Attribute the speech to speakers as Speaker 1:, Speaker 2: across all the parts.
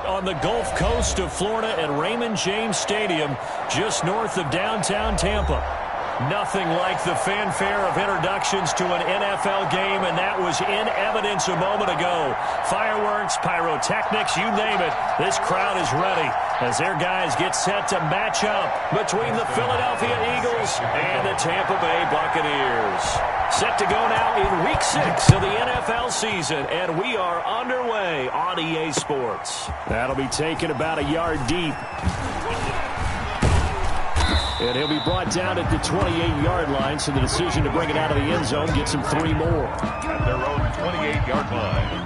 Speaker 1: on the Gulf Coast of Florida at Raymond James Stadium, just north of downtown Tampa. Nothing like the fanfare of introductions to an NFL game, and that was in evidence a moment ago. Fireworks, pyrotechnics, you name it. This crowd is ready as their guys get set to match up between the Philadelphia Eagles and the Tampa Bay Buccaneers. Set to go now in Week 6 of the NFL season, and we are underway on EA Sports. That'll be taken about a yard deep. And he'll be brought down at the 28-yard line, so the decision to bring it out of the end zone gets him 3 more.
Speaker 2: At their own 28-yard line.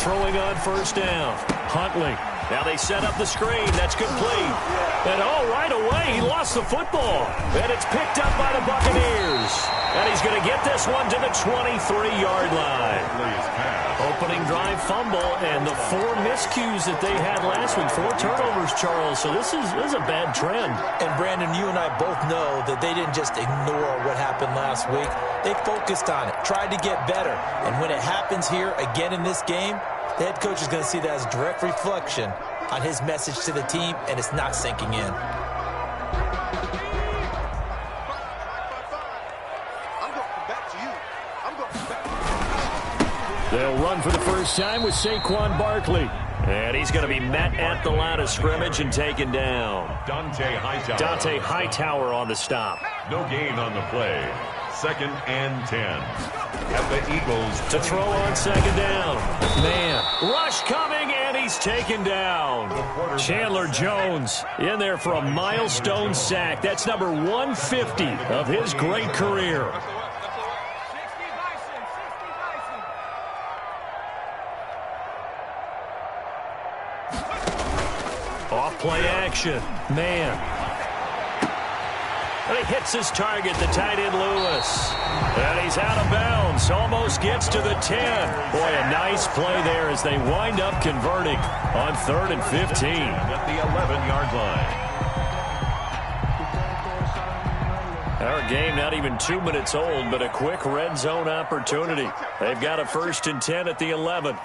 Speaker 1: Throwing on first down. Huntley. Now they set up the screen. That's complete. And right away, he lost the football. And it's picked up by the Buccaneers. And he's going to get this one to the 23-yard line. Opening drive fumble, and the 4 miscues that they had last week. 4 turnovers, Charles. So this is a bad trend.
Speaker 3: And, Brandon, you and I both know that they didn't just ignore what happened last week. They focused on it, tried to get better. And when it happens here again in this game, the head coach is going to see that as a direct reflection on his message to the team, and it's not sinking in.
Speaker 1: They'll run for the first time with Saquon Barkley. And he's going to be met at the line of scrimmage and taken down. Dante Hightower on the stop.
Speaker 2: No gain on the play. 2nd and 10. At the Eagles.
Speaker 1: To throw on 2nd down. Man, rush coming, and he's taken down. Chandler Jones in there for a milestone sack. That's number 150 of his great career. Off-play action. Man. And he hits his target, the tight end Lewis. And he's out of bounds. Almost gets to the 10. Boy, a nice play there as they wind up converting on 3rd and 15.
Speaker 2: At the 11-yard line.
Speaker 1: Our game not even 2 minutes old, but a quick red zone opportunity. They've got a 1st and 10 at the 11.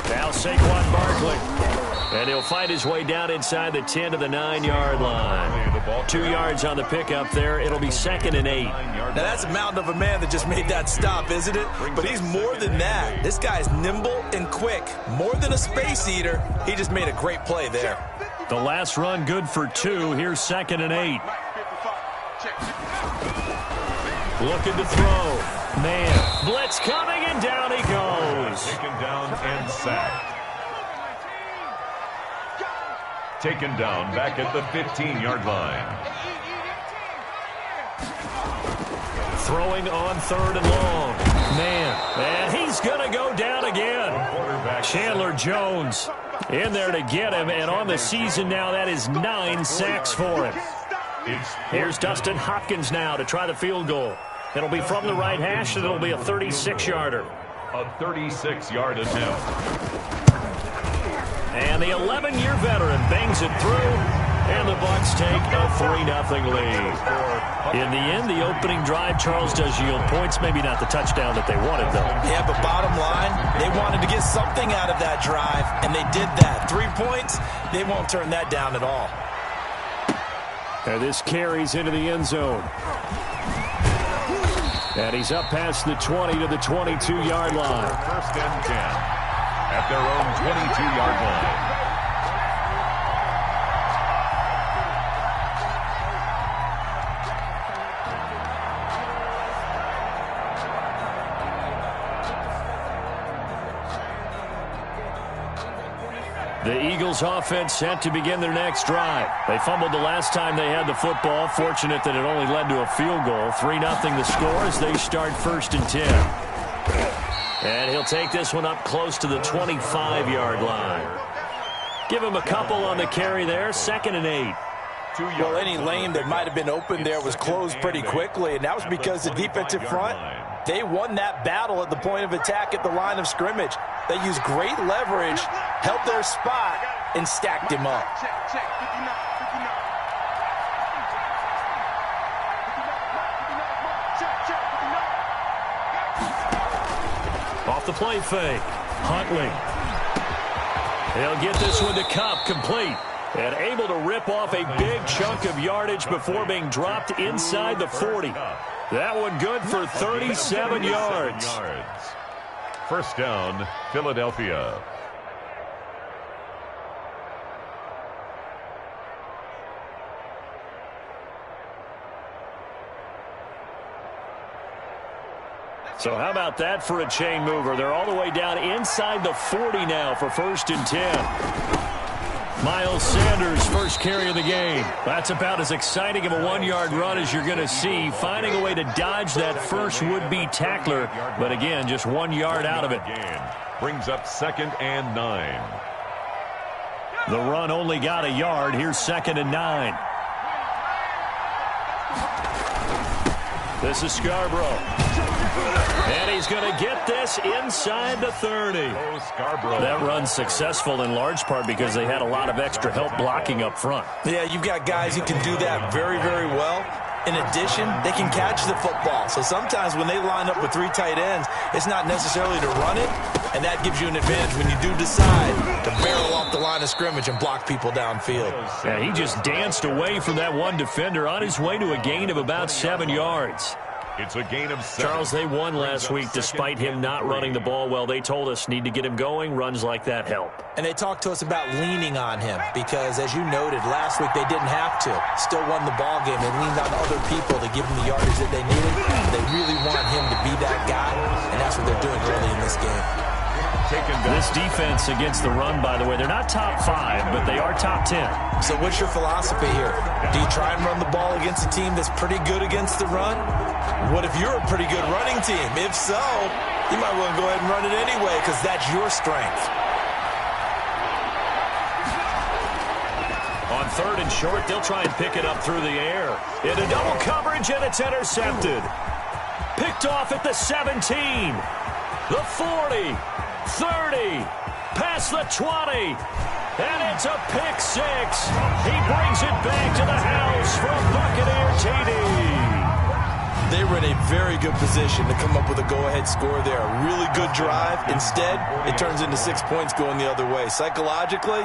Speaker 1: Now Saquon Barkley. And he'll find his way down inside the 10 to the 9-yard line. 2 yards on the pickup there. It'll be 2nd and 8.
Speaker 3: Now that's a mountain of a man that just made that stop, isn't it? But he's more than that. This guy's nimble and quick. More than a space eater. He just made a great play there.
Speaker 1: The last run good for 2. Here's 2nd and 8. Looking to throw. Man, blitz coming, and down he goes.
Speaker 2: Taken down and sacked. Taken down back at the 15-yard line.
Speaker 1: Throwing on 3rd and long. Man, and he's going to go down again. Chandler Jones in there to get him, and on the season now, that is 9 sacks for him. Here's Dustin Hopkins now to try the field goal. It'll be from the right hash, and it'll be a 36-yarder.
Speaker 2: A 36-yard attempt.
Speaker 1: And the 11-year veteran bangs it through, and the Bucs take a 3-0 lead. In the end, the opening drive, Charles, does yield points. Maybe not the touchdown that they wanted, though.
Speaker 3: Yeah, but bottom line, they wanted to get something out of that drive, and they did that. 3 points, they won't turn that down at all.
Speaker 1: And this carries into the end zone. And he's up past the 20 to the 22-yard line.
Speaker 2: 1st and 10. At their own 22-yard line.
Speaker 1: The Eagles offense set to begin their next drive. They fumbled the last time they had the football. Fortunate that it only led to a field goal. 3-0 the score as they start 1st and 10. And he'll take this one up close to the 25-yard line. Give him a couple on the carry there. 2nd and 8.
Speaker 2: 2 yards.
Speaker 3: Well, any lane that might have been open there was closed pretty quickly, and that was because the defensive front, they won that battle at the point of attack at the line of scrimmage. They used great leverage, held their spot, and stacked him up.
Speaker 1: Off the play fake. Huntley. He'll get this one to Cup, complete. And able to rip off a big chunk of yardage before being dropped inside the 40. That one good for 37 yards.
Speaker 2: First down, Philadelphia.
Speaker 1: So how about that for a chain mover? They're all the way down inside the 40 now for 1st and 10. Miles Sanders, first carry of the game. That's about as exciting of a 1-yard run as you're going to see. Finding a way to dodge that first would-be tackler. But again, just 1 yard out of it.
Speaker 2: Brings up 2nd and 9.
Speaker 1: The run only got a yard. Here's 2nd and 9. This is Scarborough. And he's going to get this inside the 30. That run's successful in large part because they had a lot of extra help blocking up front.
Speaker 3: Yeah, you've got guys who can do that very, very well. In addition, they can catch the football. So sometimes when they line up with 3 tight ends, it's not necessarily to run it, and that gives you an advantage when you do decide to barrel off the line of scrimmage and block people downfield.
Speaker 1: Yeah, he just danced away from that one defender on his way to a gain of about 7 yards.
Speaker 2: It's a gain of 7.
Speaker 1: Charles, they won last week despite him not running the ball well. They told us need to get him going. Runs like that help.
Speaker 3: And they talked to us about leaning on him because, as you noted, last week they didn't have to. Still won the ball game. They leaned on other people to give them the yardage that they needed. They really want him to be that guy, and that's what they're doing early in this game.
Speaker 1: This defense against the run, by the way, they're not top 5, but they are top 10.
Speaker 3: So what's your philosophy here? Do you try and run the ball against a team that's pretty good against the run? What if you're a pretty good running team? If so, you might want to go ahead and run it anyway because that's your strength.
Speaker 1: On 3rd and short, they'll try and pick it up through the air. Into double coverage, and it's intercepted. Picked off at the 17, the 40, 30, past the 20, and it's a pick 6. He brings it back to the house for a Buccaneer TD.
Speaker 3: They were in a very good position to come up with a go-ahead score there. A really good drive. Instead, it turns into 6 points going the other way. Psychologically,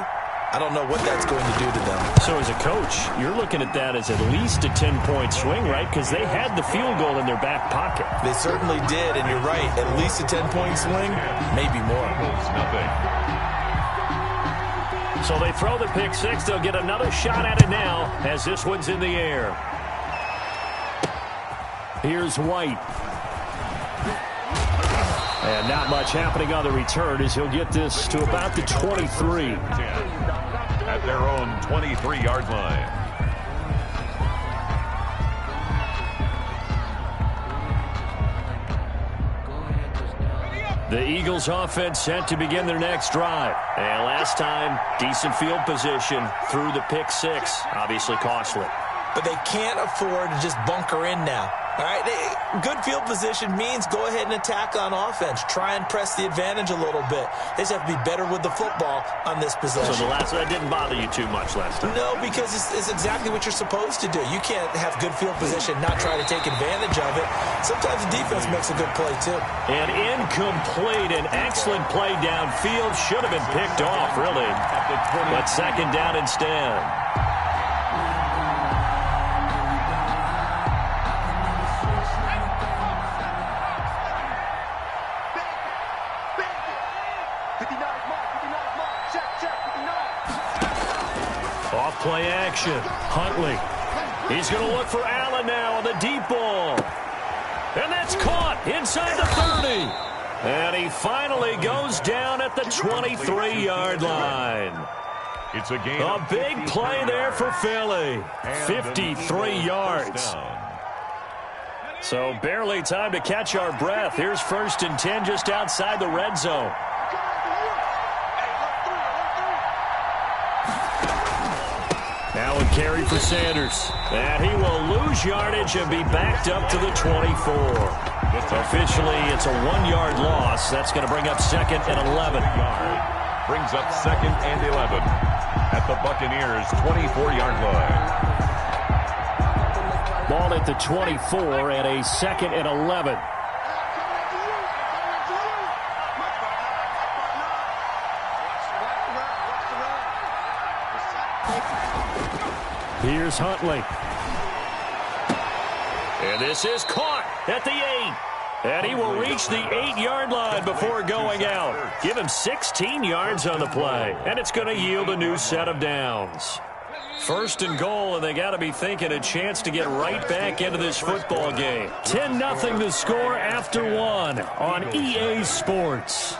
Speaker 3: I don't know what that's going to do to them.
Speaker 1: So as a coach, you're looking at that as at least a 10-point swing, right? Because they had the field goal in their back pocket.
Speaker 3: They certainly did, and you're right. At least a 10-point swing, maybe more.
Speaker 2: Nothing.
Speaker 1: So they throw the pick 6. They'll get another shot at it now as this one's in the air. Here's White. And not much happening on the return as he'll get this to about the 23.
Speaker 2: At their own 23-yard line.
Speaker 1: The Eagles offense set to begin their next drive. And last time, decent field position through the pick 6. Obviously costly.
Speaker 3: But they can't afford to just bunker in now. All right, good field position means go ahead and attack on offense. Try and press the advantage a little bit. They just have to be better with the football on this possession.
Speaker 1: So that didn't bother you too much last time?
Speaker 3: No, because it's exactly what you're supposed to do. You can't have good field position, not try to take advantage of it. Sometimes the defense makes a good play, too.
Speaker 1: An incomplete, an excellent play downfield. Should have been picked off, really. But 2nd down instead. Play action. Huntley. He's going to look for Allen now on the deep ball. And that's caught inside the 30. And he finally goes down at the 23-yard line.
Speaker 2: It's a game.
Speaker 1: A big play there for Philly. 53 yards. So barely time to catch our breath. Here's 1st and 10 just outside the red zone. Now in carry for Sanders. And he will lose yardage and be backed up to the 24. Officially, it's a 1-yard loss. That's going to bring up 2nd and 11.
Speaker 2: Brings up 2nd and 11 at the Buccaneers' 24-yard line.
Speaker 1: Ball at the 24 and a 2nd and 11. Here's Huntley. And this is caught at the 8. And he will reach the 8-yard line before going out. Give him 16 yards on the play. And it's going to yield a new set of downs. 1st and goal, and they got to be thinking a chance to get right back into this football game. 10-0 the score after 1 on EA Sports.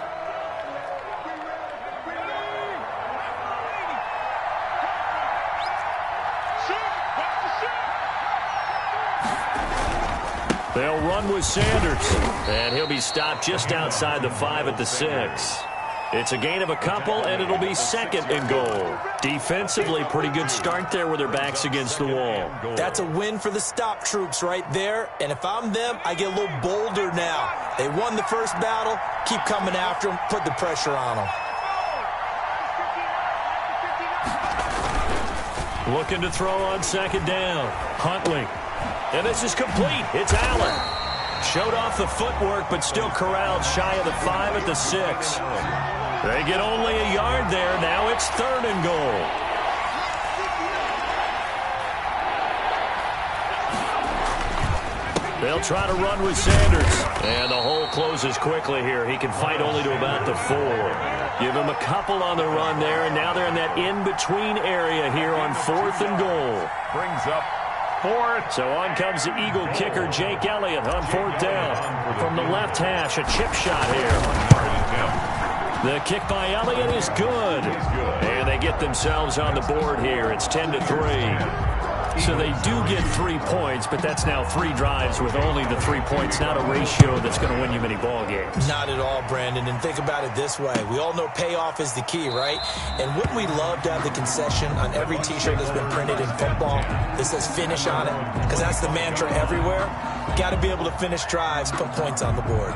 Speaker 1: They'll run with Sanders, and he'll be stopped just outside the 5 at the 6. It's a gain of a couple, and it'll be 2nd and goal. Defensively, pretty good start there with their backs against the wall.
Speaker 3: That's a win for the stop troops right there, and if I'm them, I get a little bolder now. They won the first battle. Keep coming after them. Put the pressure on them.
Speaker 1: Looking to throw on 2nd down. Huntley. And this is complete. It's Allen. Showed off the footwork, but still corralled shy of the 5 at the 6. They get only a yard there. Now it's 3rd and goal. They'll try to run with Sanders. And the hole closes quickly here. He can fight only to about the 4. Give him a couple on the run there, and now they're in that in-between area here on 4th and goal.
Speaker 2: Brings up 4th.
Speaker 1: So on comes the Eagle kicker, Jake Elliott, on 4th down. From the left hash, a chip shot here. The kick by Elliott is good. And they get themselves on the board here. It's 10-3. So they do get 3 points, but that's now 3 drives with only the 3 points. Not a ratio that's going to win you many ball games.
Speaker 3: Not at all, Brandon. And think about it this way. We all know payoff is the key, right? And wouldn't we love to have the concession on every T-shirt that's been printed in football that says finish on it? Because that's the mantra everywhere. Got to be able to finish drives, put points on the board.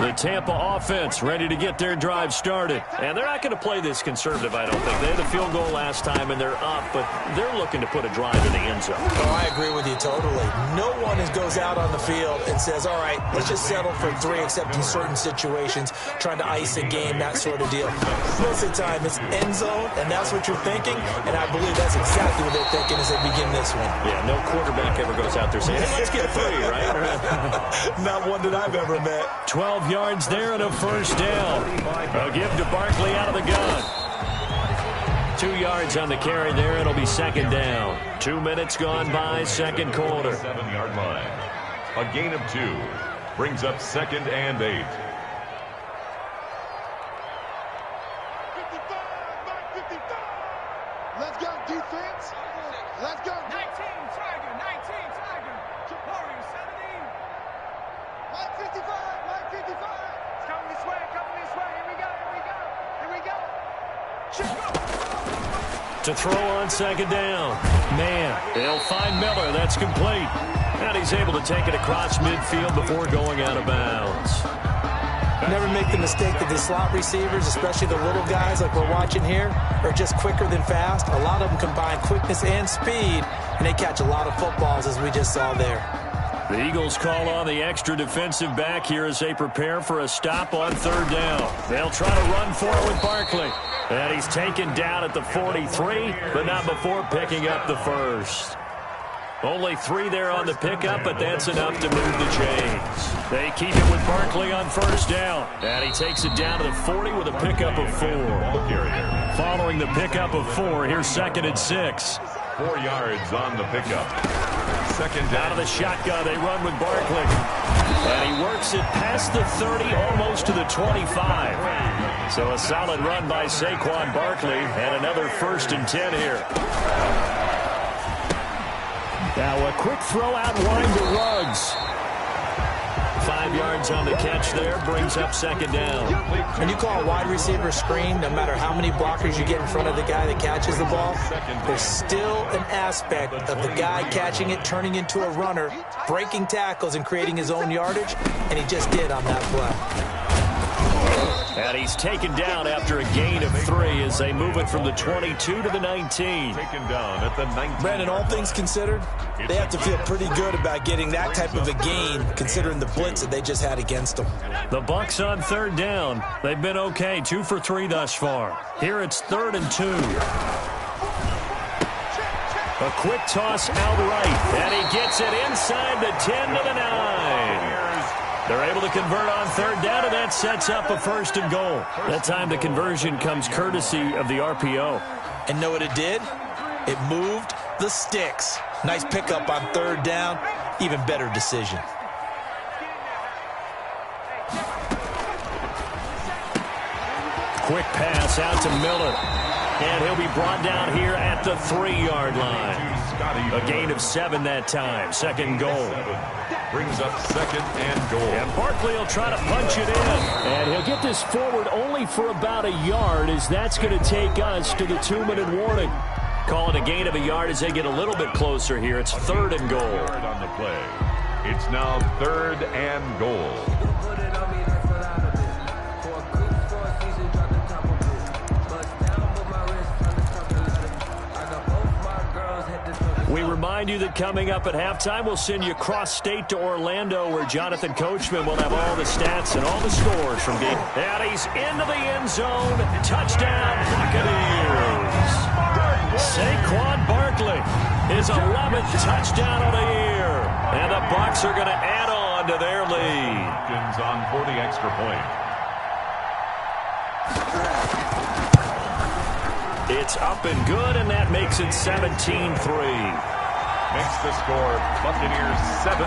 Speaker 1: The Tampa offense ready to get their drive started. And they're not going to play this conservative, I don't think. They had the field goal last time, and they're up, but they're looking to put a drive in the end zone.
Speaker 3: Oh, I agree with you totally. No one goes out on the field and says, all right, let's just settle for 3, except in certain situations, trying to ice a game, that sort of deal. Most of the time, it's end zone, and that's what you're thinking, and I believe that's exactly what they're thinking as they begin this one.
Speaker 1: Yeah, no quarterback ever goes out there saying, hey, let's get 3, right?
Speaker 3: Not one that I've ever met.
Speaker 1: 12 yards there and a 1st down. A give to Barkley out of the gun. 2 yards on the carry there. It'll be 2nd down. 2 minutes gone by, 2nd quarter.
Speaker 2: 7-yard line. A gain of 2. Brings up 2nd and 8.
Speaker 4: Let's go, defense. Let's go.
Speaker 5: 19, Tiger. 19, Tiger. Chapori, 17.
Speaker 4: 55.
Speaker 5: It's coming this way, Here we go.
Speaker 1: To throw on 2nd down. Man, they'll find Miller. That's complete. And he's able to take it across midfield before going out of bounds.
Speaker 3: Never make the mistake that the slot receivers, especially the little guys like we're watching here, are just quicker than fast. A lot of them combine quickness and speed, and they catch a lot of footballs, as we just saw there.
Speaker 1: The Eagles call on the extra defensive back here as they prepare for a stop on 3rd down. They'll try to run for it with Barkley. And he's taken down at the 43, but not before picking up the 1st. Only 3 there on the pickup, but that's enough to move the chains. They keep it with Barkley on 1st down. And he takes it down to the 40 with a pickup of 4. Following the pickup of 4, here's 2nd and 6.
Speaker 2: 4 yards on the pickup. 2nd down.
Speaker 1: Out of the shotgun, they run with Barkley. And he works it past the 30, almost to the 25. So a solid run by Saquon Barkley, and another 1st and 10 here. Now a quick throw out wide to Ruggs. 5 yards on the catch there, brings up second down.
Speaker 3: When you call a wide receiver screen, no matter how many blockers you get in front of the guy that catches the ball, there's still an aspect of the guy catching it, turning into a runner, breaking tackles and creating his own yardage, and he just did on that play.
Speaker 1: And he's taken down after a gain of 3 as they move it from the 22 to the 19.
Speaker 2: Taken down at the 19.
Speaker 3: Brandon, all things considered, they have to feel pretty good about getting that type of a gain, considering the blitz that they just had against them.
Speaker 1: The Bucs on third down. They've been okay, 2 for 3 thus far. Here it's 3rd and 2. A quick toss out right, and he gets it inside the 10 to the 9. They're able to convert on third down, and that sets up a 1st and goal. That time the conversion comes courtesy of the RPO.
Speaker 3: And know what it did? It moved the sticks. Nice pickup on third down. Even better decision.
Speaker 1: Quick pass out to Miller. And he'll be brought down here at the 3-yard line. A gain of 7 that time. 2nd goal.
Speaker 2: Brings up 2nd and goal.
Speaker 1: And Barkley will try to punch it in. And he'll get this forward only for about a yard, as that's going to take us to the 2-minute warning. Call it a gain of a yard as they get a little bit closer here. It's 3rd and goal.
Speaker 2: On the play. It's now 3rd and goal.
Speaker 1: We remind you that coming up at halftime, we'll send you cross-state to Orlando, where Jonathan Coachman will have all the stats and all the scores from game. And he's into the end zone. Touchdown, Buccaneers. Saquon Barkley, his 11th touchdown of the year. And the Bucs are going to add on to their lead.
Speaker 2: On for the extra point.
Speaker 1: It's up and good, and that makes it 17-3.
Speaker 2: Makes the score Buccaneers 17,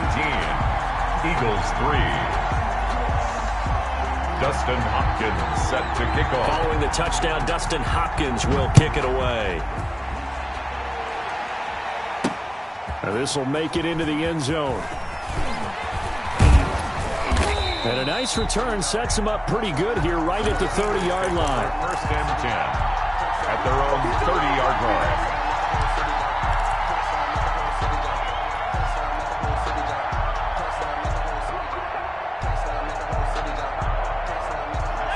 Speaker 2: Eagles 3. Dustin Hopkins set to kick off.
Speaker 1: Following the touchdown, Dustin Hopkins will kick it away. This will make it into the end zone. And a nice return sets him up pretty good here right at the 30-yard line.
Speaker 2: 1st and 10 at their own 30-yard line.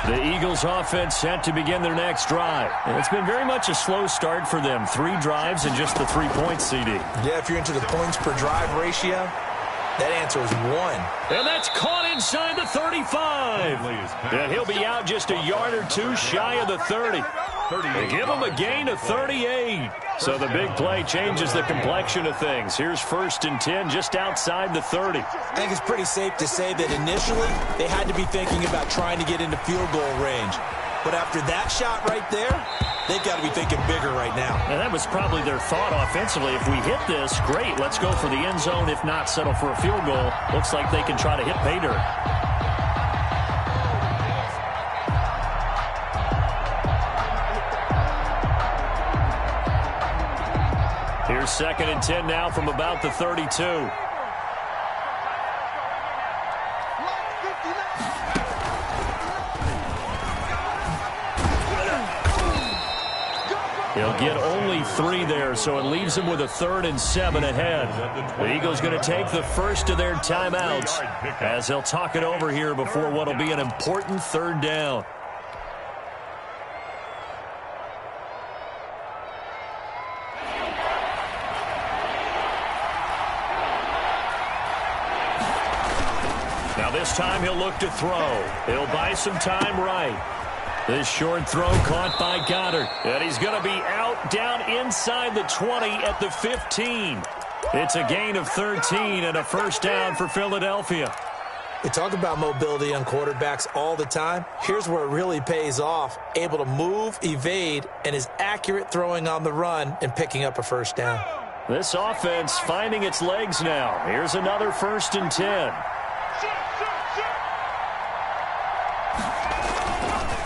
Speaker 1: The Eagles offense set to begin their next drive. And it's been very much a slow start for them. 3 drives and just the 3 points, CD.
Speaker 3: Yeah, if you're into the points per drive ratio, that answer is 1.
Speaker 1: And that's caught inside the 35. And he'll be out just a yard or 2 shy of the 30. They give him a gain of 38. So the big play changes the complexion of things. Here's 1st and 10 just outside the 30.
Speaker 3: I think it's pretty safe to say that initially they had to be thinking about trying to get into field goal range. But after that shot right there, they've got to be thinking bigger right now.
Speaker 1: And that was probably their thought offensively. If we hit this, great, let's go for the end zone. If not, settle for a field goal. Looks like they can try to hit pay dirt. Here's 2nd and 10 now from about the 32. He'll get only 3 there, so it leaves him with a 3rd and 7 ahead. The Eagles going to take the first of their timeouts as they'll talk it over here before what will be an important 3rd down. Now this time he'll look to throw. He'll buy some time right. This short throw caught by Goddard. And he's going to be out down inside the 20 at the 15. It's a gain of 13 and a 1st down for Philadelphia.
Speaker 3: We talk about mobility on quarterbacks all the time. Here's where it really pays off. Able to move, evade, and is accurate throwing on the run and picking up a 1st down.
Speaker 1: This offense finding its legs now. Here's another 1st and 10.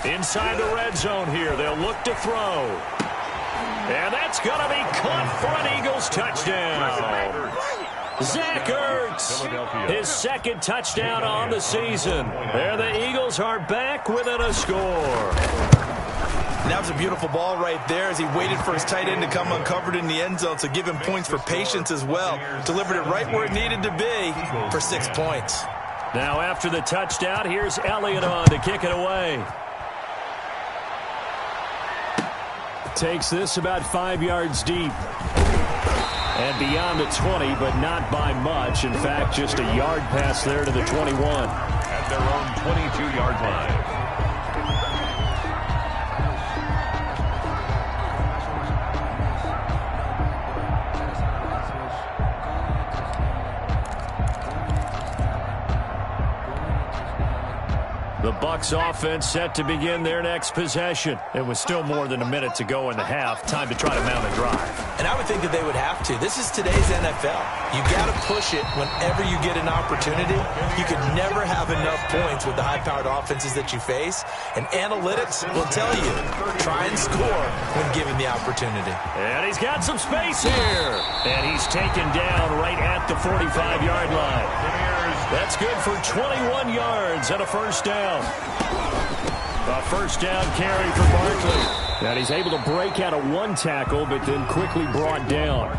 Speaker 1: Inside the red zone here. They'll look to throw. And that's going to be caught for an Eagles touchdown. Zach Ertz, his second touchdown on the season. There the Eagles are back within a score.
Speaker 3: And that was a beautiful ball right there as he waited for his tight end to come uncovered in the end zone, so give him points for patience as well. Delivered it right where it needed to be for 6 points.
Speaker 1: Now after the touchdown, here's Elliott on to kick it away. Takes this about 5 yards deep. And beyond the 20, but not by much. In fact, just a yard pass there to the 21.
Speaker 2: At their own 22-yard line.
Speaker 1: The Bucs offense set to begin their next possession. It was still more than a minute to go in the half. Time to try to mount a drive.
Speaker 3: And I would think that they would have to. This is today's NFL. You got to push it whenever you get an opportunity. You can never have enough points with the high-powered offenses that you face. And analytics will tell you, try and score when given the opportunity.
Speaker 1: And he's got some space here. And he's taken down right at the 45-yard line. That's good for 21 yards and a first down. A first down carry for Barkley. And he's able to break out of one tackle, but then quickly brought down.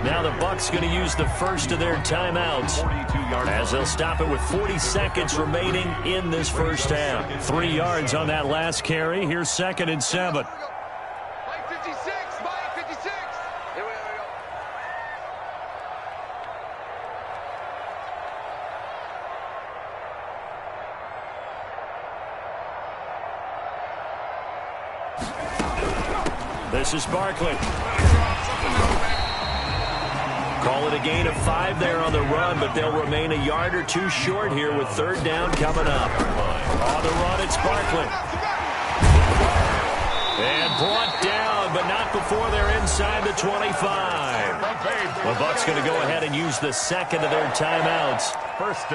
Speaker 1: Now the Bucs going to use the first of their timeouts as they'll stop it with 40 seconds remaining in this first half. 3 yards on that last carry. Here's 2nd and 7.
Speaker 4: Mike 56, Mike 56. Here we go.
Speaker 1: This is Barkley. Call it a gain of 5 there on the run, but they'll remain a yard or two short here with 3rd down coming up. On the run, it's Barkley. And brought down, but not before they're inside the 25. The Bucs going to go ahead and use the second of their timeouts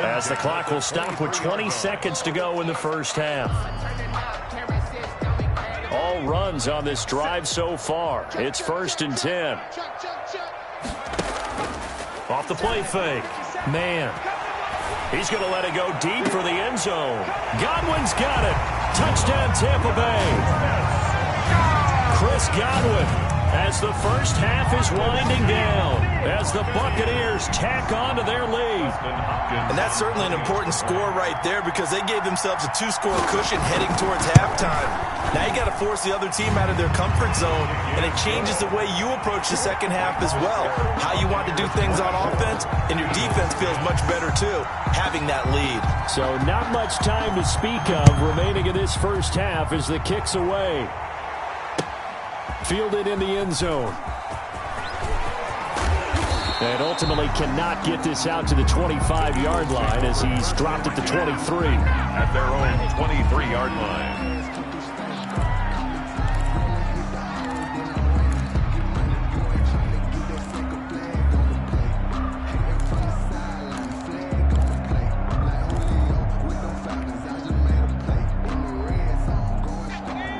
Speaker 1: as the clock will stop with 20 seconds to go in the first half. All runs on this drive so far. It's 1st and 10. Off the play fake. Man. He's going to let it go deep for the end zone. Godwin's got it. Touchdown, Tampa Bay. Chris Godwin, as the first half is winding down, as the Buccaneers tack on to their lead.
Speaker 3: And that's certainly an important score right there because they gave themselves a 2-score cushion heading towards halftime. Now you got to force the other team out of their comfort zone, and it changes the way you approach the second half as well. How you want to do things on offense, and your defense feels much better too, having that lead.
Speaker 1: So not much time to speak of remaining in this first half as the kick's away. Fielded in the end zone. And ultimately cannot get this out to the 25-yard line as he's dropped at the 23.
Speaker 2: At their own 23-yard line.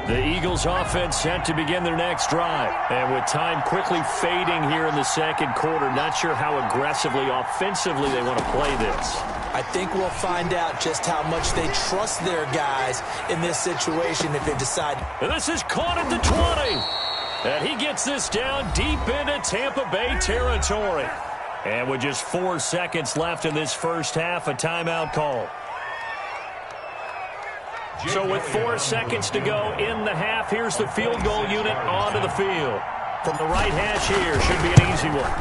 Speaker 1: The Eagles offense set to begin their next drive. And with time quickly fading here in the second quarter, not sure how aggressively, offensively they want to play this.
Speaker 3: I think we'll find out just how much they trust their guys in this situation if they decide.
Speaker 1: And this is caught at the 20. And he gets this down deep into Tampa Bay territory. And with just 4 seconds left in this first half, a timeout call. So with 4 seconds to go in the half, here's the field goal unit onto the field. From the right hash here, should be an easy one.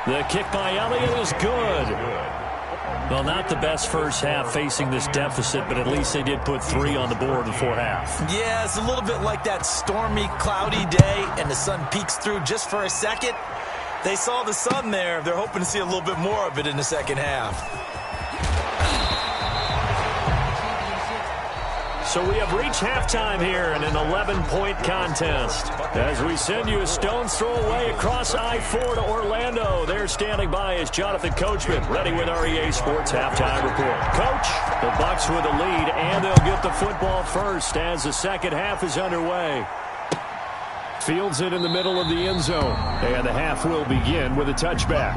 Speaker 1: The kick by Elliott is good. Well, not the best first half facing this deficit, but at least they did put 3 on the board before half.
Speaker 3: Yeah, it's a little bit like that stormy, cloudy day, and the sun peeks through just for a second. They saw the sun there. They're hoping to see a little bit more of it in the second half.
Speaker 1: So we have reached halftime here in an 11-point contest. As we send you a stone's throw away across I-4 to Orlando. There standing by is Jonathan Coachman, ready with our EA Sports Halftime Report. Coach, the Bucs with the lead, and they'll get the football first as the second half is underway. Fields it in the middle of the end zone, and the half will begin with a touchback.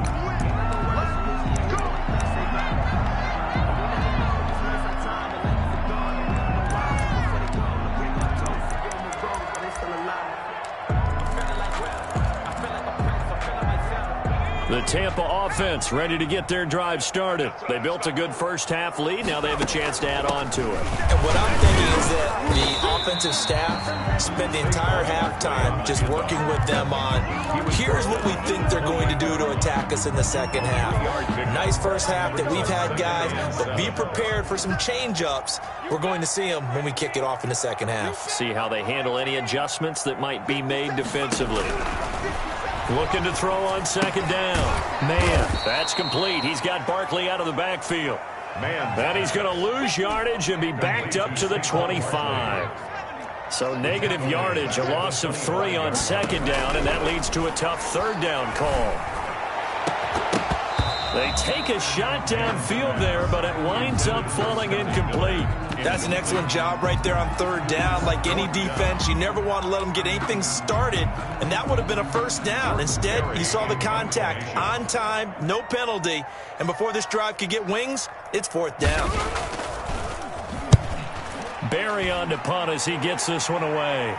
Speaker 1: The Tampa offense ready to get their drive started. They built a good first-half lead. Now they have a chance to add on to it.
Speaker 3: And what I'm thinking is that the offensive staff spent the entire halftime just working with them on, here's what we think they're going to do to attack us in the second half. Nice first half that we've had, guys, but be prepared for some change-ups. We're going to see them when we kick it off in the second half.
Speaker 1: See how they handle any adjustments that might be made defensively. Looking to throw on second down. Man, that's complete. He's got Barkley out of the backfield.
Speaker 2: Man.
Speaker 1: And he's going to lose yardage and be backed up to the 25. So negative yardage, a loss of 3 on second down, and that leads to a tough third down call. They take a shot downfield there, but it winds up falling incomplete.
Speaker 3: That's an excellent job right there on third down. Like any defense, you never want to let them get anything started, and that would have been a first down. Instead, you saw the contact on time, no penalty, and before this drive could get wings, it's fourth down.
Speaker 1: Barry on to punt as he gets this one away.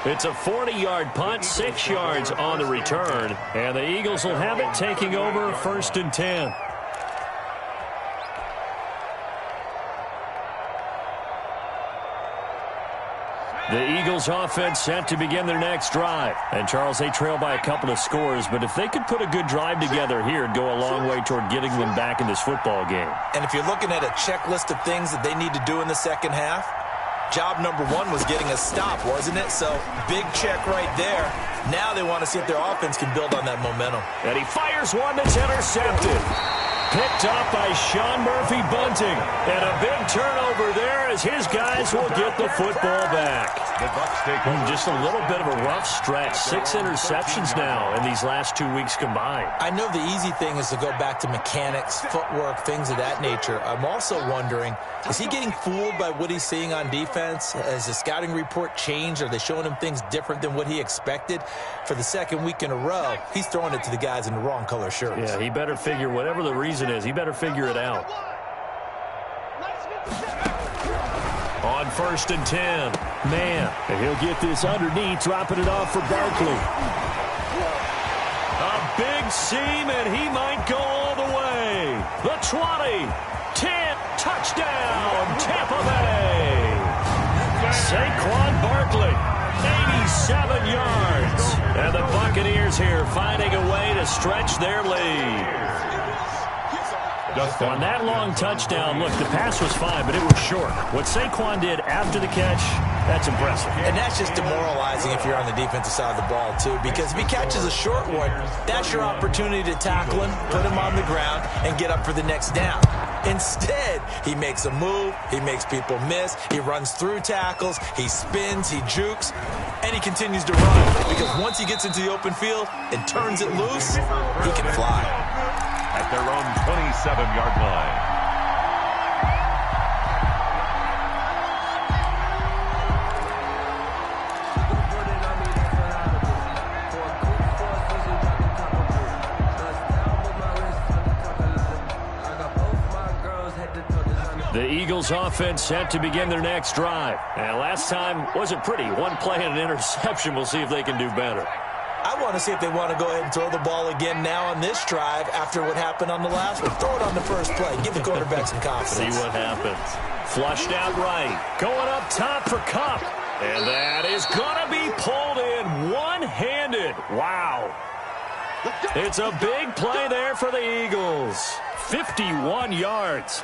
Speaker 1: It's a 40-yard punt, 6 yards on the return, and the Eagles will have it taking over 1st and 10. The Eagles offense set to begin their next drive. And, Charles, they trail by a couple of scores, but if they could put a good drive together here, it'd go a long way toward getting them back in this football game.
Speaker 3: And if you're looking at a checklist of things that they need to do in the second half, job number 1 was getting a stop, wasn't it? So, big check right there. Now they want to see if their offense can build on that momentum.
Speaker 1: And he fires one that's intercepted. Picked up by Sean Murphy Bunting. And a big turnover there as his guys will get the football back. Just a little bit of a rough stretch. 6 interceptions now in these last 2 weeks combined.
Speaker 3: I know the easy thing is to go back to mechanics, footwork, things of that nature. I'm also wondering, is he getting fooled by what he's seeing on defense? Has the scouting report changed? Are they showing him things different than what he expected? For the second week in a row, he's throwing it to the guys in the wrong color shirts.
Speaker 1: Yeah, he better figure, whatever the reason is, he better figure it out. On 1st and 10. Man, and he'll get this underneath, dropping it off for Barkley. A big seam, and he might go all the way. The 20, 10, touchdown, Tampa Bay. Saquon Barkley, 87 yards. And the Buccaneers here finding a way to stretch their lead. On that long touchdown, look, the pass was fine, but it was short. What Saquon did after the catch, that's impressive.
Speaker 3: And that's just demoralizing if you're on the defensive side of the ball, too, because if he catches a short one, that's your opportunity to tackle him, put him on the ground, and get up for the next down. Instead, he makes a move, he makes people miss, he runs through tackles, he spins, he jukes, and he continues to run, because once he gets into the open field and turns it loose, he can fly.
Speaker 2: At their own 27-yard line.
Speaker 1: The Eagles offense set to begin their next drive. And last time wasn't pretty. One play and an interception. We'll see if they can do better.
Speaker 3: I want to see if they want to go ahead and throw the ball again now on this drive after what happened on the last one. Throw it on the first play. Give the quarterback some confidence.
Speaker 1: See what happens. Flushed out right. Going up top for Kupp. And that is going to be pulled in one-handed. Wow. It's a big play there for the Eagles. 51 yards.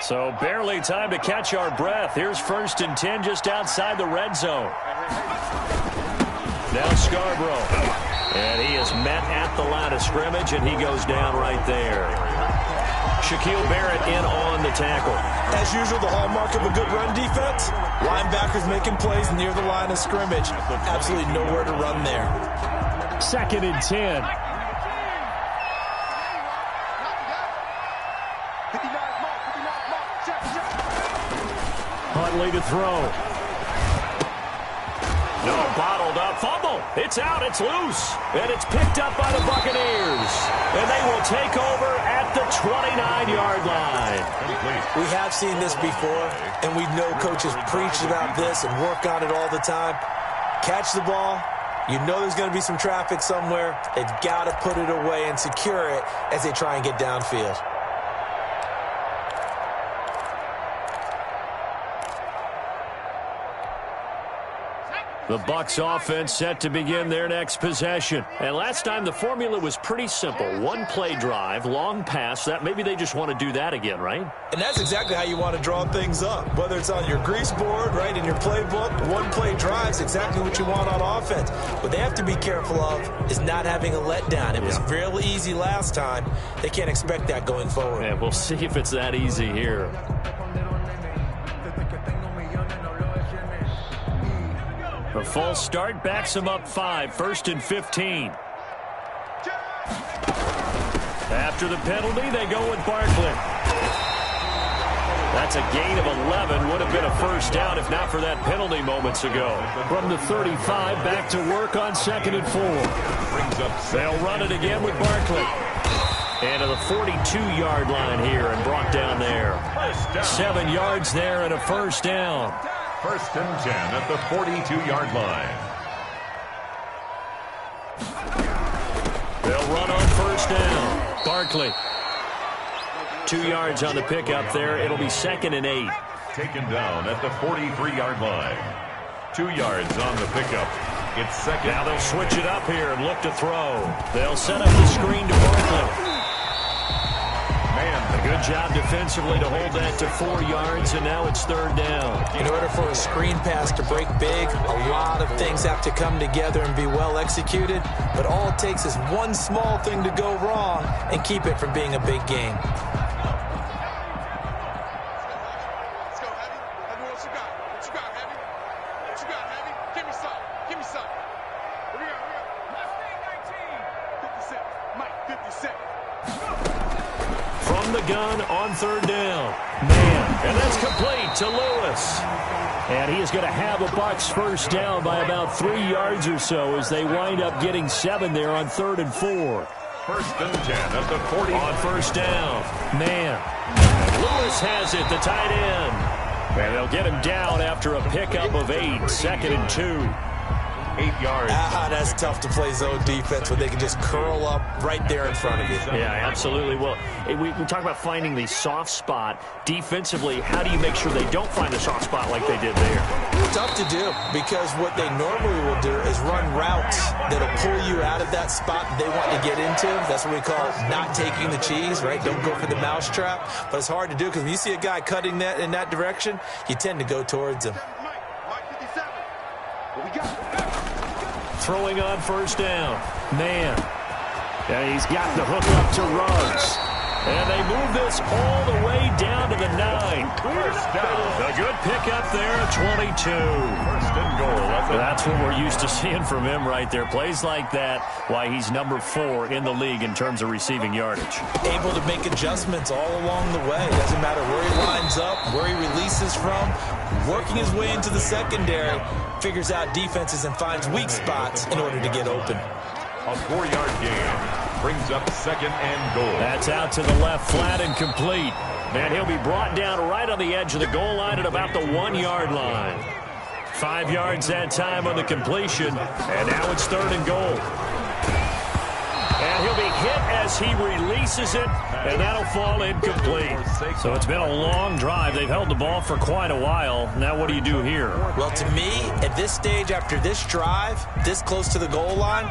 Speaker 1: So barely time to catch our breath. Here's 1st and 10 just outside the red zone. Now Scarborough. And he is met at the line of scrimmage, and he goes down right there. Shaquille Barrett in on the tackle.
Speaker 3: As usual, the hallmark of a good run defense, linebackers making plays near the line of scrimmage. Absolutely nowhere to run there.
Speaker 1: 2nd and 10. Huntley to throw. No, bottled up. Fumble ball. It's out. It's loose. And it's picked up by the Buccaneers. And they will take over at the 29-yard line.
Speaker 3: We have seen this before, and we know coaches preach about this and work on it all the time. Catch the ball. You know there's going to be some traffic somewhere. They've got to put it away and secure it as they try and get downfield.
Speaker 1: The Bucs offense set to begin their next possession. And last time the formula was pretty simple. One play drive, long pass. That maybe they just want to do that again, right?
Speaker 3: And that's exactly how you want to draw things up. Whether it's on your grease board, right, in your playbook, one play drive is exactly what you want on offense. What they have to be careful of is not having a letdown. It was really easy last time. They can't expect that going forward.
Speaker 1: And we'll see if it's that easy here. A false start backs them up 5, 1st and 15. After the penalty, they go with Barkley. That's a gain of 11. Would have been a first down if not for that penalty moments ago. From the 35, back to work on 2nd and 4. They'll run it again with Barkley. And to the 42-yard line here and brought down there. 7 yards there and a first down.
Speaker 2: 1st and 10 at the 42-yard line.
Speaker 1: They'll run on first down. Barkley. 2 yards on the pickup there. It'll be 2nd and 8.
Speaker 2: Taken down at the 43-yard line. 2 yards on the pickup. It's 2nd.
Speaker 1: Now they'll switch it up here and look to throw. They'll set up the screen to Barkley. A good job defensively to hold that to 4 yards, and now it's 3rd down.
Speaker 3: In order for a screen pass to break big, a lot of things have to come together and be well executed, but all it takes is one small thing to go wrong and keep it from being a big game.
Speaker 4: Let's go, Heavy. Heavy, what you got? What you got, Heavy? What you got, Heavy? Give me some. Give me some. Here we go, here we go. Mustang 19. 57. Mike, 57.
Speaker 1: From the gun on 3rd down. Man, and that's complete to Lewis. And he is going to have a Bucs first down by about 3 yards or so as they wind up getting 7 there on 3rd and 4.
Speaker 2: 1st and 10 at the 40.
Speaker 1: On first down. Man. Lewis has it, the tight end. And they'll get him down after a pickup of 8. 2nd and 2.
Speaker 2: 8 yards.
Speaker 3: That's tough to play zone defense when they can just curl up right there in front of you.
Speaker 1: Yeah, absolutely. Well, we talk about finding the soft spot. Defensively, how do you make sure they don't find the soft spot like they did there?
Speaker 3: Tough to do because what they normally will do is run routes that'll pull you out of that spot they want to get into. That's what we call not taking the cheese, right? Don't go for the mousetrap. But it's hard to do because when you see a guy cutting that in that direction, you tend to go towards him.
Speaker 4: Mike 57. What we got?
Speaker 1: Throwing on first down. Man. And he's got the hook up to Ruggs. And they move this all the way down to the 9.
Speaker 2: First down.
Speaker 1: A good pickup there at 22.
Speaker 2: 1st and goal.
Speaker 1: That's what we're used to seeing from him right there. Plays like that, why he's number 4 in the league in terms of receiving yardage.
Speaker 3: Able to make adjustments all along the way. Doesn't matter where he lines up, where he releases from. Working his way into the secondary, figures out defenses and finds weak spots in order to get open.
Speaker 2: A 4-yard gain. Brings up 2nd and goal.
Speaker 1: That's out to the left, flat and complete. And he'll be brought down right on the edge of the goal line at about the 1-yard line. 5 yards that time on the completion. And now it's 3rd and goal. And he'll be hit as he releases it, and that'll fall incomplete. So it's been a long drive. They've held the ball for quite a while. Now what do you do here?
Speaker 3: Well, to me, at this stage, after this drive, this close to the goal line,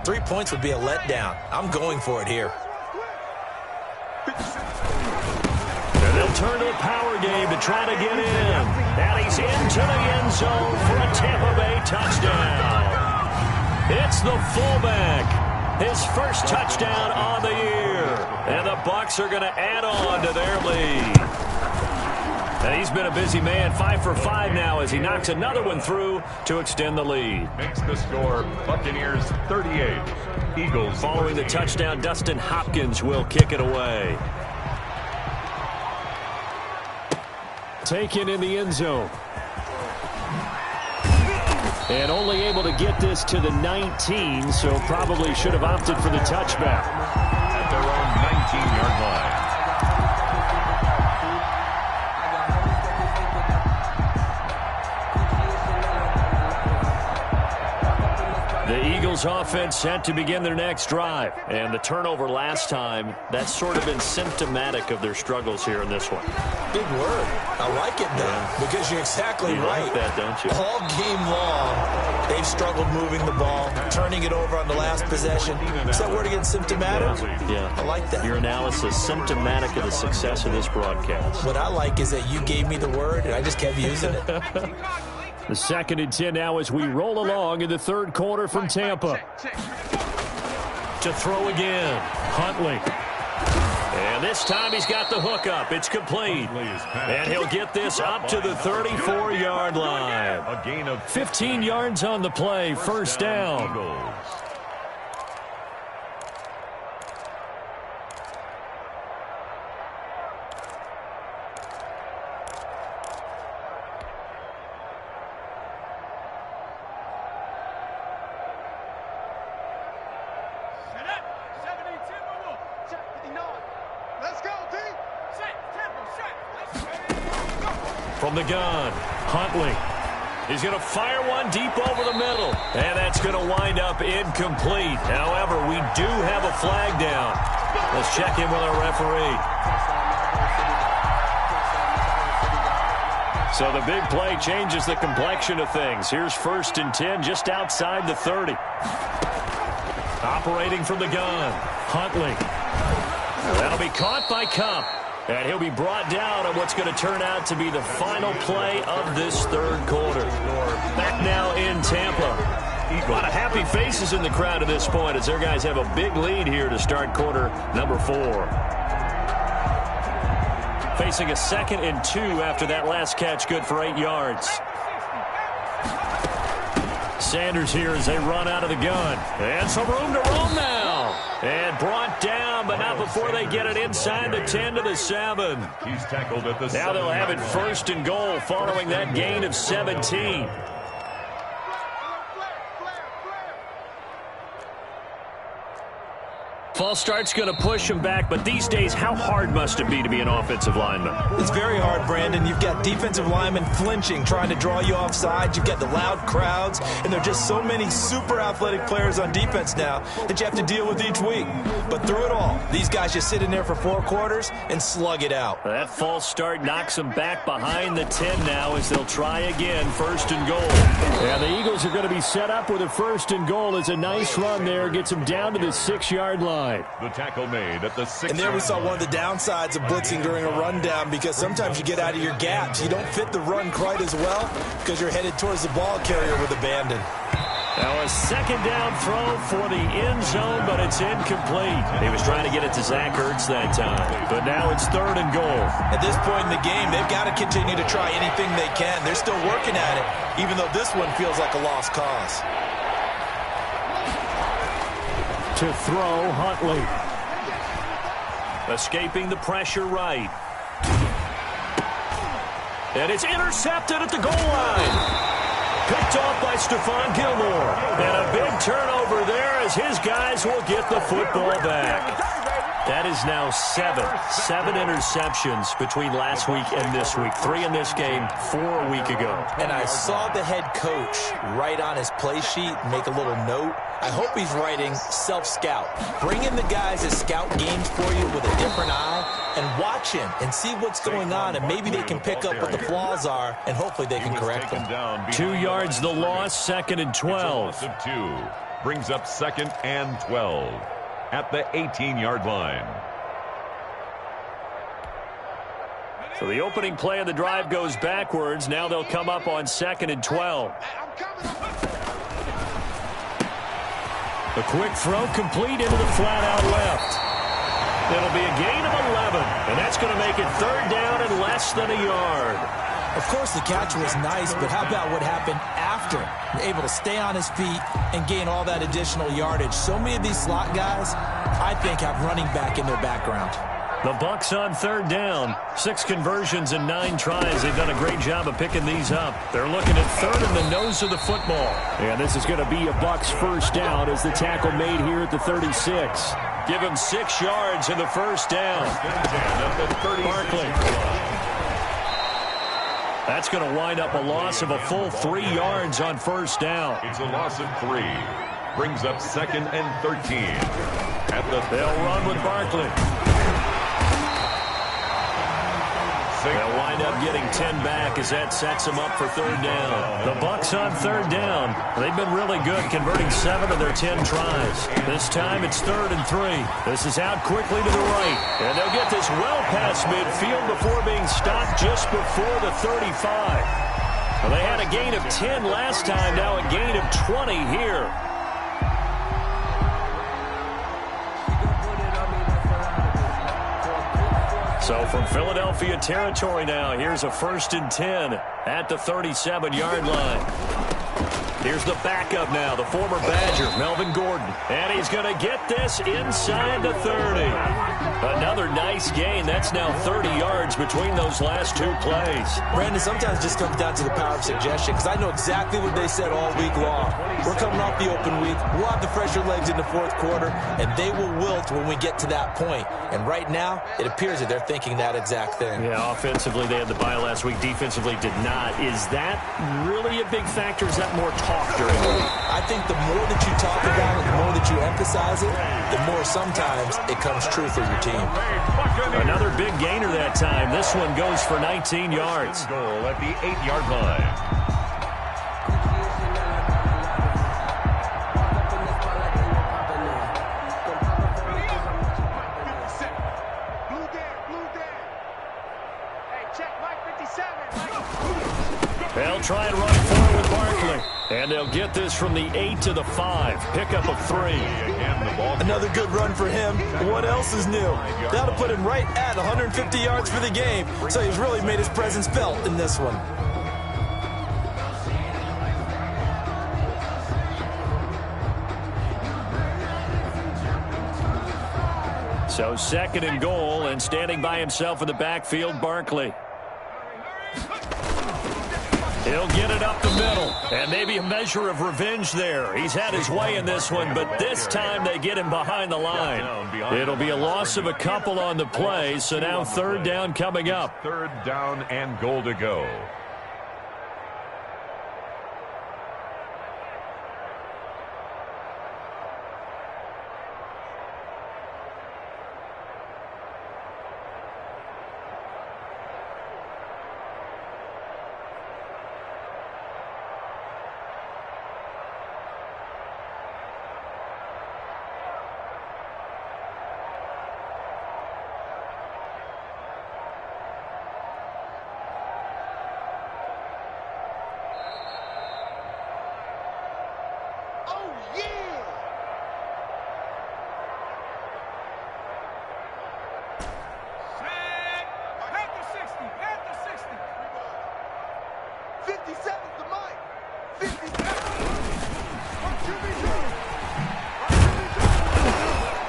Speaker 3: 3 points would be a letdown. I'm going for it here.
Speaker 1: And they'll turn to the power game to try to get in. And he's into the end zone for a Tampa Bay touchdown. It's the fullback. His first touchdown on the year. And the Bucs are going to add on to their lead. And he's been a busy man, 5 for 5 now as he knocks another one through to extend the lead.
Speaker 2: Makes the score Buccaneers 38. Eagles.
Speaker 1: Following the touchdown, Dustin Hopkins will kick it away. Taken in the end zone. And only able to get this to the 19, so probably should have opted for the touchback.
Speaker 2: At their own 19-yard line.
Speaker 1: The Eagles offense set to begin their next drive. And the turnover last time, that's sort of been symptomatic of their struggles here in this one.
Speaker 3: Big word. I like it, though, because you're exactly right.
Speaker 1: You like that, don't you?
Speaker 3: All game long, they've struggled moving the ball, turning it over on the last possession. Is that word again, symptomatic?
Speaker 1: Yeah.
Speaker 3: I like that.
Speaker 1: Your analysis, symptomatic of the success of this broadcast.
Speaker 3: What I like is that you gave me the word, and I just kept using it.
Speaker 1: The 2nd and 10 now as we roll along in the third quarter from Tampa. To throw again, Huntley. And this time he's got the hook up. It's complete. And he'll get this up to the 34-yard line.
Speaker 2: A gain of
Speaker 1: 15 yards on the play, first down.
Speaker 2: Eagles.
Speaker 1: From the gun, Huntley. He's going to fire one deep over the middle. And that's going to wind up incomplete. However, we do have a flag down. Let's check in with our referee. So the big play changes the complexion of things. Here's 1st and 10 just outside the 30. Operating from the gun, Huntley. That'll be caught by Cup. And he'll be brought down on what's going to turn out to be the final play of this third quarter. Back now in Tampa. A lot of happy faces in the crowd at this point as their guys have a big lead here to start quarter number 4. Facing a 2nd and 2 after that last catch, good for 8 yards. Sanders here as they run out of the gun. And some room to roam now. And brought down, but not before they get it inside the 10 to the 7.
Speaker 2: He's tackled at the
Speaker 1: Now they'll have it 1st and goal following that gain of 17. False start's going to push him back, but these days, how hard must it be to be an offensive lineman?
Speaker 3: It's very hard, Brandon. You've got defensive linemen flinching, trying to draw you off sides. You've got the loud crowds, and there are just so many super athletic players on defense now that you have to deal with each week. But through it all, these guys just sit in there for 4 quarters and slug it out.
Speaker 1: That false start knocks them back behind the 10 now as they'll try again, 1st and goal. And the Eagles are going to be set up with a 1st and goal. It's a nice run there, gets them down to the 6-yard line.
Speaker 2: The tackle made at the 6.
Speaker 3: And there we saw one of the downsides of blitzing during a rundown, because sometimes you get out of your gaps. You don't fit the run quite as well because you're headed towards the ball carrier with abandon.
Speaker 1: Now a 2nd down throw for the end zone, but it's incomplete. He was trying to get it to Zach Ertz that time, but now it's 3rd and goal.
Speaker 3: At this point in the game, they've got to continue to try anything they can. They're still working at it, even though this one feels like a lost cause.
Speaker 1: To throw, Huntley. Escaping the pressure right. And it's intercepted at the goal line. Picked off by Stephon Gilmore. And a big turnover there as his guys will get the football back. That is now 7 interceptions between last week and this week. 3 in this game, 4 a week ago.
Speaker 3: And I saw the head coach write on his play sheet, make a little note. I hope he's writing self-scout. Bring in the guys that scout games for you with a different eye and watch him and see what's going on, and maybe they can pick up what the flaws are, and hopefully they can correct them.
Speaker 1: 2 yards the loss, 2nd and 12.
Speaker 2: Of 2 brings up 2nd and 12 at the 18-yard line.
Speaker 1: So the opening play of the drive goes backwards. Now they'll come up on 2nd and 12. A quick throw complete into the flat-out left. It'll be a gain of 11, and that's going to make it 3rd down and less than a yard.
Speaker 3: Of course, the catch was nice, but how about what happened after? Able to stay on his feet and gain all that additional yardage. So many of these slot guys, I think, have running back in their background.
Speaker 1: The Bucs on third down. 6 conversions and 9 tries. They've done a great job of picking these up. They're looking at third in the nose of the football.
Speaker 6: And this is going to be a Bucs first down as the tackle made here at the 36.
Speaker 1: Give him 6 yards in the first down. Barkley. That's going to wind up a loss of a full 3 yards on first down.
Speaker 2: It's a loss of 3. Brings up 2nd and 13.
Speaker 1: They'll run with Barkley. They'll wind up getting 10 back as that sets them up for third down. The Bucs on third down. They've been really good, converting 7 of their 10 tries. This time it's 3rd and 3. This is out quickly to the right. And they'll get this well past midfield before being stopped just before the 35. Well, they had a gain of 10 last time, now a gain of 20 here. So from Philadelphia territory now, here's a 1st and 10 at the 37-yard line. Here's the backup now, the former Badger, Melvin Gordon. And he's going to get this inside the 30. Another nice gain. That's now 30 yards between those last 2 plays.
Speaker 3: Brandon, sometimes it just comes down to the power of suggestion, because I know exactly what they said all week long. We're coming off the open week. We'll have the fresher legs in the 4th quarter, and they will wilt when we get to that point. And right now, it appears that they're thinking that exact thing.
Speaker 1: Yeah, offensively, they had the bye last week. Defensively, did not. Is that really a big factor? Is that more talk during the week?
Speaker 3: I think the more that you talk about it, the more that you emphasize it, the more sometimes it comes true for your team.
Speaker 1: Another big gainer that time. This one goes for 19 yards.
Speaker 2: Goal at the 8-yard line.
Speaker 1: They'll try and run forward with Barkley. And they'll get this from the 8 to the 5. Pickup of 3.
Speaker 3: Another good run for him. What else is new? That'll put him right at 150 yards for the game. So he's really made his presence felt in this one.
Speaker 1: So 2nd and goal, and standing by himself in the backfield, Barkley. He'll get it up the middle, and maybe a measure of revenge there. He's had his way in this one, but this time they get him behind the line. It'll be a loss of a couple on the play, so now 3rd down coming up.
Speaker 2: 3rd down and goal to go.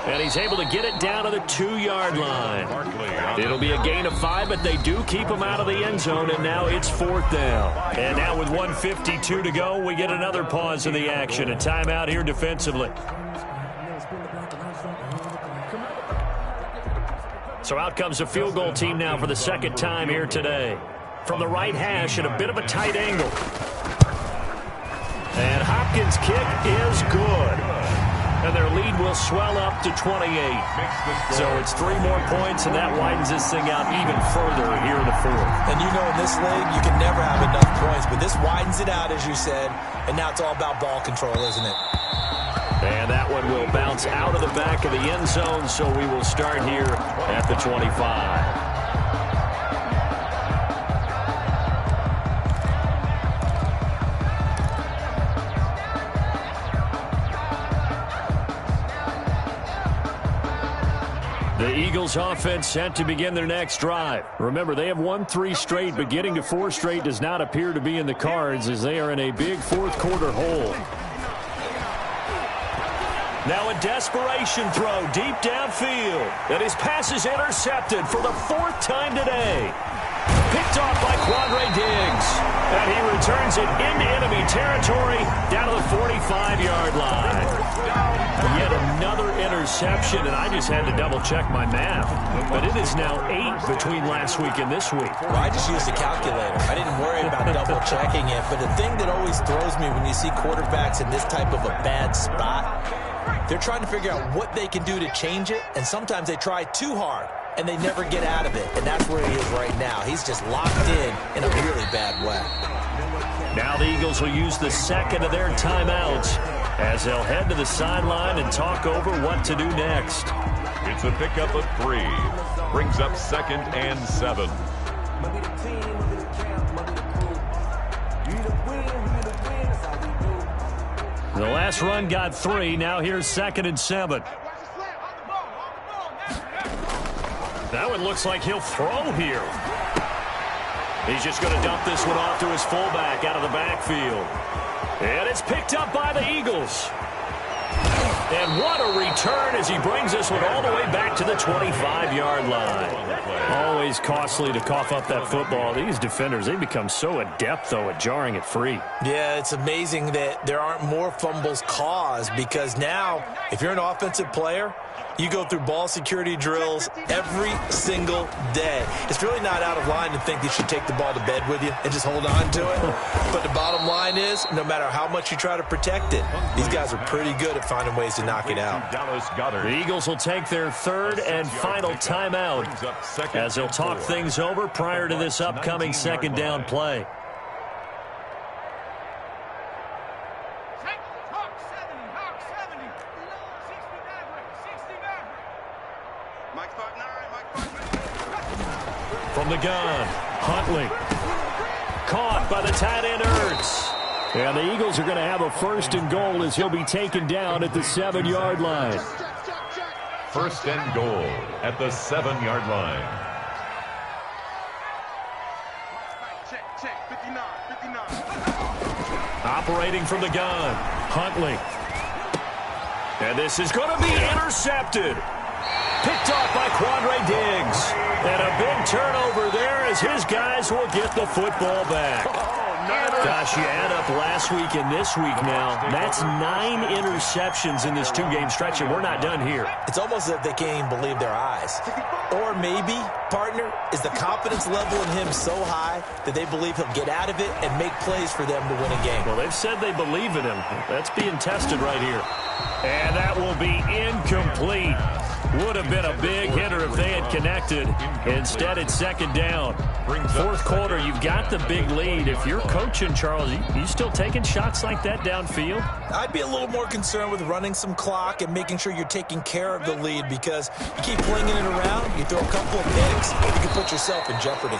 Speaker 1: And he's able to get it down to the 2-yard line. It'll be a gain of 5, but they do keep him out of the end zone, and now it's 4th down. And now with 1:52 to go, we get another pause in the action. A timeout here defensively. So out comes a field goal team now for the 2nd time here today. From the right hash at a bit of a tight angle. And Hopkins' kick is good. And their lead will swell up to 28. So it's 3 more points, and that widens this thing out even further here in the 4th.
Speaker 3: And you know in this league, you can never have enough points, but this widens it out, as you said, and now it's all about ball control, isn't it?
Speaker 1: And that one will bounce out of the back of the end zone, so we will start here at the 25. The Eagles offense set to begin their next drive. Remember, they have won 3 straight, but getting to 4 straight does not appear to be in the cards as they are in a big 4th quarter hole. Now a desperation throw deep downfield. And his pass is intercepted for the 4th time today. Picked off by Quandre Diggs. And he returns it into enemy territory down to the 45-yard line. Yet another interception, and I just had to double-check my math. But it is now 8 between last week and this week.
Speaker 3: Well, I just used a calculator. I didn't worry about double-checking it. But the thing that always throws me when you see quarterbacks in this type of a bad spot, they're trying to figure out what they can do to change it, and sometimes they try too hard, and they never get out of it. And that's where he is right now. He's just locked in a really bad way.
Speaker 1: Now the Eagles will use the second of their timeouts as they'll head to the sideline and talk over what to do next.
Speaker 2: It's a pickup of 3. Brings up 2nd and 7.
Speaker 1: The last run got 3. Now here's 2nd and 7. That one looks like he'll throw here. He's just going to dump this one off to his fullback out of the backfield. And it's picked up by the Eagles. And what a return as he brings this one all the way back to the 25-yard line. Always costly to cough up that football. These defenders, they become so adept, though, at jarring it free.
Speaker 3: Yeah, it's amazing that there aren't more fumbles caused, because now, if you're an offensive player, you go through ball security drills every single day. It's really not out of line to think you should take the ball to bed with you and just hold on to it. But the bottom line is, no matter how much you try to protect it, these guys are pretty good at finding ways to knock it out.
Speaker 1: The Eagles will take their 3rd and final timeout as they'll talk things over prior to this upcoming 2nd down play. From the gun, Huntley. Caught by the tight end, Ertz. And the Eagles are going to have a 1st and goal as he'll be taken down at the 7-yard line.
Speaker 2: 1st and goal at the 7-yard line.
Speaker 4: Check, 59.
Speaker 1: Operating from the gun, Huntley. And this is going to be intercepted. Picked off by Quandre Diggs. And a big turnover there as his guys will get the football back. Gosh, you add up last week and this week now. That's 9 interceptions in this 2-game stretch, and we're not done here.
Speaker 3: It's almost as if they can't even believe their eyes. Or maybe, partner, is the confidence level in him so high that they believe he'll get out of it and make plays for them to win a game.
Speaker 1: Well, they've said they believe in him. That's being tested right here. And that will be incomplete. Would have been a big hitter if they had connected. Instead, it's 2nd down. 4th quarter, you've got the big lead. If you're coaching, Charles, you still taking shots like that downfield?
Speaker 3: I'd be a little more concerned with running some clock and making sure you're taking care of the lead, because you keep flinging it around, you throw a couple of picks, you can put yourself in jeopardy.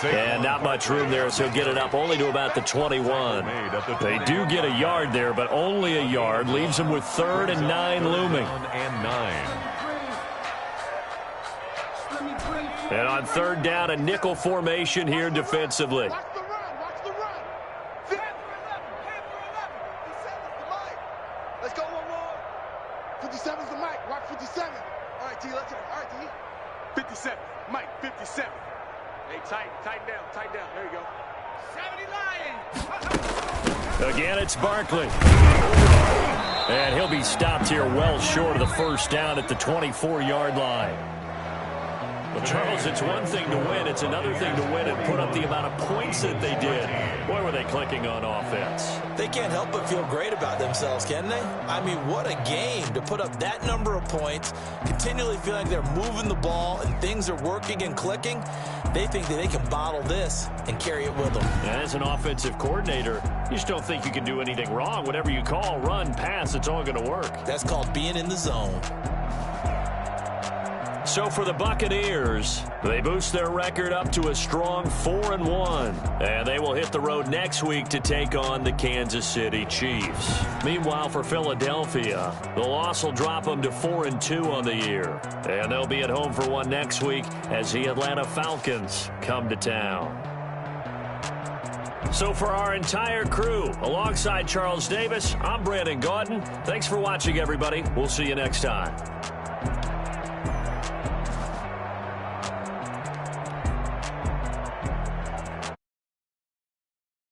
Speaker 1: And not much room there, so get it up only to about the 21. They do get a yard there, but only a yard. Leaves them with 3rd and 9 looming. And on 3rd down, a nickel formation here defensively.
Speaker 4: Watch the run. 57's the mic. Let's go one more. 57's the mic. Watch 57. All right, T, let's go. All right, T. 57. Mike, 57. Hey, tighten down. There you go. 70 Lions.
Speaker 1: Again, it's Barkley. And he'll be stopped here well short of the 1st down at the 24-yard line. Well, Charles, it's one thing to win. It's another thing to win and put up the amount of points that they did. Boy, were they clicking on offense.
Speaker 3: They can't help but feel great about themselves, can they? I mean, what a game to put up that number of points, continually feel like they're moving the ball and things are working and clicking. They think that they can bottle this and carry it with them.
Speaker 1: As an offensive coordinator, you just don't think you can do anything wrong. Whatever you call, run, pass, it's all going to work.
Speaker 3: That's called being in the zone.
Speaker 1: So for the Buccaneers, they boost their record up to a strong 4-1. And they will hit the road next week to take on the Kansas City Chiefs. Meanwhile, for Philadelphia, the loss will drop them to 4-2 on the year. And they'll be at home for one next week as the Atlanta Falcons come to town. So for our entire crew, alongside Charles Davis, I'm Brandon Gaudin. Thanks for watching, everybody. We'll see you next time.